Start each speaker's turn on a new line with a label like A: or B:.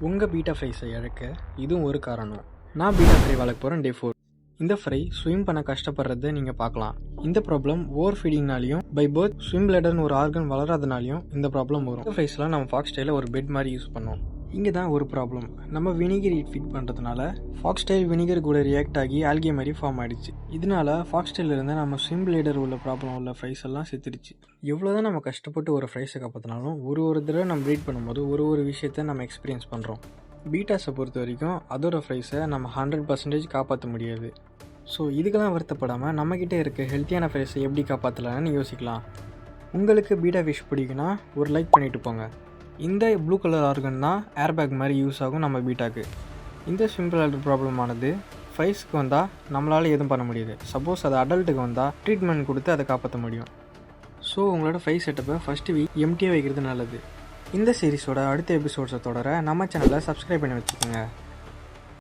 A: உங்கள் பீட்டா ஃப்ரைஸை இழக்க இதுவும் ஒரு காரணம். நான் பீட்டா ஃப்ரை வளர்க்க போகிறேன் டே 4. இந்த ஃப்ரை ஸ்விம் பண்ண கஷ்டப்படுறதை நீங்கள் பார்க்கலாம். இந்த ப்ராப்ளம் ஓவர் ஃபீடிங்னாலையும் பை பர்த் ஸ்விம் பிளேடர்னு ஒரு ஆர்கன் வளராதனாலையும் இந்த ப்ராப்ளம் வரும். இந்த ஃப்ரைஸ்லாம் நம்ம ஃபாக்ஸ் ஸ்டைலில் ஒரு பெட் மாதிரி யூஸ் பண்ணோம். இங்கே தான் ஒரு ப்ராப்ளம். நம்ம வினிகர் ஃபீட் பண்ணுறதுனால ஃபாக்ஸ் ஸ்டைல் வினிகர் கூட ரியாக்ட் ஆகி ஆல்கே மாதிரி ஃபார்ம் ஆகிடுச்சு. இதனால ஃபாக்ஸ் ஸ்டைலில் இருந்து நம்ம ஸ்விம் பிளேடர் உள்ள ப்ராப்ளம் உள்ள ஃப்ரைஸ் எல்லாம் செத்துடுச்சு. எவ்வளோதான் நம்ம கஷ்டப்பட்டு ஒரு ஃப்ரைஸை காப்பாற்றினாலும் ஒரு தடவை நம்ம ப்ரீட் பண்ணும்போது ஒரு விஷயத்த நம்ம எக்ஸ்பீரியன்ஸ் பண்ணுறோம். பீட்டாஸை பொறுத்த வரைக்கும் அதோட ஃப்ரைஸை நம்ம 100% காப்பாற்ற முடியாது. ஸோ இதுக்கெல்லாம் வருத்தப்படாமல் நம்மக்கிட்டே இருக்க ஹெல்த்தியான ஃப்ரைஸை எப்படி காப்பாற்றலான்னு யோசிக்கலாம். உங்களுக்கு பீட்டா ஃபிஷ் பிடிக்குன்னா ஒரு லைக் பண்ணிவிட்டு போங்க. இந்த ப்ளூ கலர் ஆர்கன் தான் ஏர்பேக் மாதிரி யூஸ் ஆகும் நம்ம பீட்டாக்கு. இந்த சிம்பிள் ப்ராப்ளமானது ஃப்ரைஸ்க்கு வந்தால் நம்மளால் எதுவும் பண்ண முடியாது. சப்போஸ் அது அடல்ட்டுக்கு வந்தால் ட்ரீட்மெண்ட் கொடுத்து அதை காப்பாற்ற முடியும். ஸோ உங்களோட ஃப்ரை செட்டப்பை ஃபஸ்ட்டு வீக் எம்டியாக வைக்கிறது நல்லது. இந்த சீரிஸோட அடுத்த எபிசோட்ஸை தொடர நம்ம சேனலை சப்ஸ்கிரைப் பண்ணி வச்சுக்கோங்க.